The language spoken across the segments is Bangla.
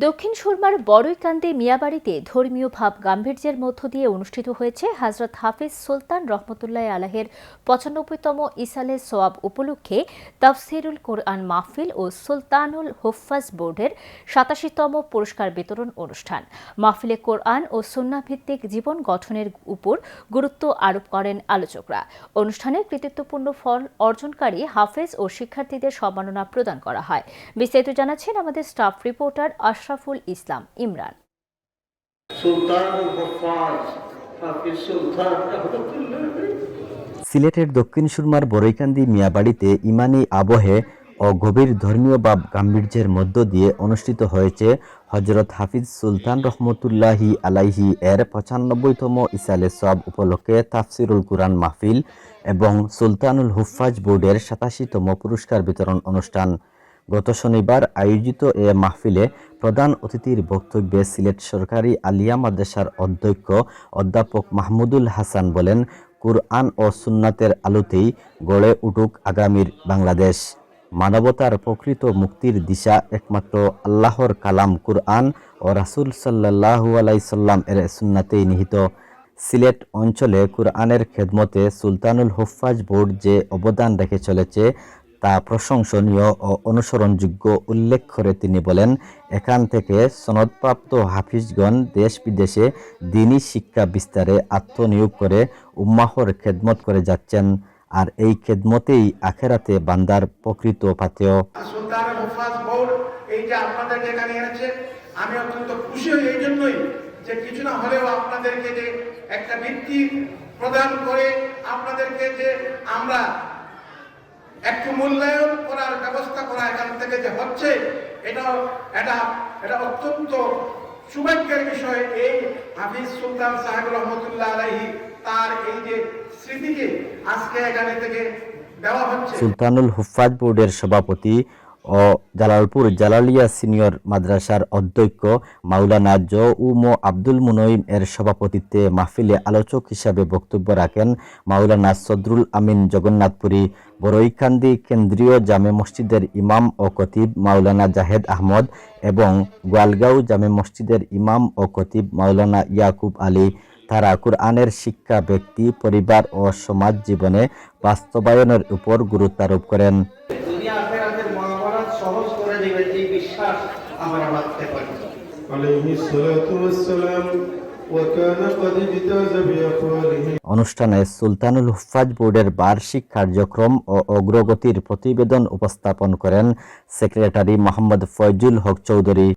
দক্ষিণ সুরমার বড়ইকান্দি মিয়াবাড়িতে ধর্মীয় ভাব গাম্ভীর্যের মধ্য দিয়ে অনুষ্ঠিত হয়েছে হযরত হাফিজ সুলতান রহমতুল্লাহ আলাহের ৯৫তম ইসালে সোয়াব উপলক্ষে তাফসিরুল কোরআন মাহফিল ও সুলতানুল হুফাজ বোর্ডের ৮৭তম পুরস্কার বিতরণ অনুষ্ঠান। মাহফিলে কোরআন ও সুন্নাহ ভিত্তিক জীবন গঠনের উপর গুরুত্ব আরোপ করেন আলোচকরা। অনুষ্ঠানে কৃতিত্বপূর্ণ ফল অর্জনকারী হাফেজ ও শিক্ষার্থীদের সম্মাননা প্রদান করা হয়। বিস্তারিত জানাচ্ছেন আমাদের স্টাফ রিপোর্টার আশরাফুল ইসলাম ইমরান। সিলেটের দক্ষিণ সুরমার বড়ইকান্দি মিয়াবাড়িতে ইমানি আবহে ও গভীর ধর্মীয় ভাব গাম্ভীর্যের মধ্য দিয়ে অনুষ্ঠিত হয়েছে হযরত হাফিজ সুলতান রহমতুল্লাহি আলাইহি এর ৯৫তম ইসালে সওয়াব উপলক্ষে তাফসিরুল কুরআন মাহফিল এবং সুলতানুল হুফাজ বোর্ডের ৮৭তম পুরস্কার বিতরণ অনুষ্ঠান। গত শনিবার আয়োজিত এ মাহফিলে প্রধান অতিথির বক্তব্যে সিলেট সরকারি আলিয়া মাদ্রাসার অধ্যক্ষ অধ্যাপক মাহমুদুল হাসান বলেন, কুরআন ও সুন্নাতের আলোতেই গড়ে উঠুক আগামীর বাংলাদেশ। মানবতার প্রকৃত মুক্তির দিশা একমাত্র আল্লাহর কালাম কুরআন ও রাসূল সাল্লাল্লাহু আলাইহি সাল্লাম এর সুন্নাতেই নিহিত। সিলেট অঞ্চলে কুরআনের খেদমতে সুলতানুল হুফাজ বোর্ড যে অবদান রেখে চলেছে তা প্রশংসনীয় ও অনুসরণযোগ্য উল্লেখ করে তিনি বলেন, এখান থেকে সনদপ্রাপ্ত হাফিজগণ দেশ বিদেশে দ্বীনি শিক্ষা বিস্তারে আত্মনিয়োগ করে উম্মাহর খেদমত করে যাচ্ছেন, আর এই খেদমতেই আখেরাতে বান্দার প্রকৃত পাথেয়। সুলতানুল হুফাজ বোর্ড এই যে আপনাদেরকে এখানে এনেছে, আমি অত্যন্ত খুশি হই এই জন্যই যে কিছু না হলেও আপনাদেরকে যে একটা বৃত্তি প্রদান করে আপনাদেরকে যে আমরা একটু মূল্যায়ন করার ব্যবস্থা করা এখান থেকে যে হচ্ছে, এটা অত্যন্ত সৌভাগ্যের বিষয়। এই হাফিজ সুলতান সাহেব রহমতুল্লাহ আলাইহি তার এই যে স্মৃতিকে আজকে এখানে থেকে দেওয়া হচ্ছে। সুলতানুল হুফাজ বোর্ডের সভাপতি ও জালালপুর জালালিয়া সিনিয়র মাদ্রাসার অধ্যক্ষ মাওলানা আব্দুল মুনঈম এর সভাপতিত্বে মাহফিলে আলোচক হিসাবে বক্তব্য রাখেন মাওলানা সদরুল আমিন জগন্নাথপুরী, বড়ইকান্দি কেন্দ্রীয় জামে মসজিদের ইমাম ও খতিব মাওলানা জাহেদ আহমদ এবং গোয়ালগাঁও জামে মসজিদের ইমাম ও খতিব মাওলানা ইয়াকুব আলী। তারা কুরআনের শিক্ষা ব্যক্তি, পরিবার ও সমাজ জীবনে বাস্তবায়নের উপর গুরুত্ব আরোপ করেন। সহজ করে দিবেন এই বিশ্বাস আমরা রাখতে পারি। অনুষ্ঠানে সুলতানুল হুফাজ বোর্ডের বার্ষিক কার্যক্রম ও অগ্রগতির প্রতিবেদন উপস্থাপন করেন সেক্রেটারি মোহাম্মদ ফয়জুল হক চৌধুরী।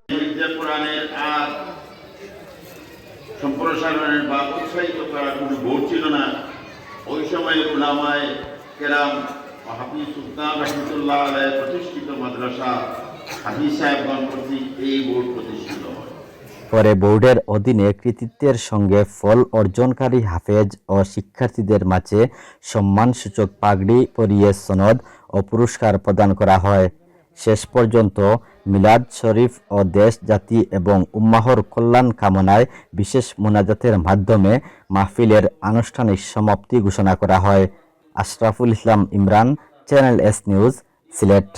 সম্প্রসারণের বা উৎসাহিত করার কোনো বোর্ড ছিল না। ওই সময় উলামায়ে কেরাম হাফিজ সুলতান রহমতুল্লাহ আলাইহি প্রতিষ্ঠিত মাদ্রাসা হাফিজ সাহেবগণ কর্তৃক এই বোর্ড প্রতিষ্ঠিত হয়। পরে বোর্ডের অধীনে কৃতিত্বের সঙ্গে ফল অর্জনকারী হাফেজ ও শিক্ষার্থীদের মাঝে সম্মানসূচক পাগড়ি পরিয়ে সনদ ও পুরস্কার প্রদান করা হয়। শেষ পর্যন্ত মিলাদ শরীফ ও দেশ জাতি এবং উম্মাহর কল্যাণ কামনায় বিশেষ মোনাজাতের মাধ্যমে মাহফিলের আনুষ্ঠানিক সমাপ্তি ঘোষণা করা হয়। Ashraful Islam Imran, channel S news, Sylhet.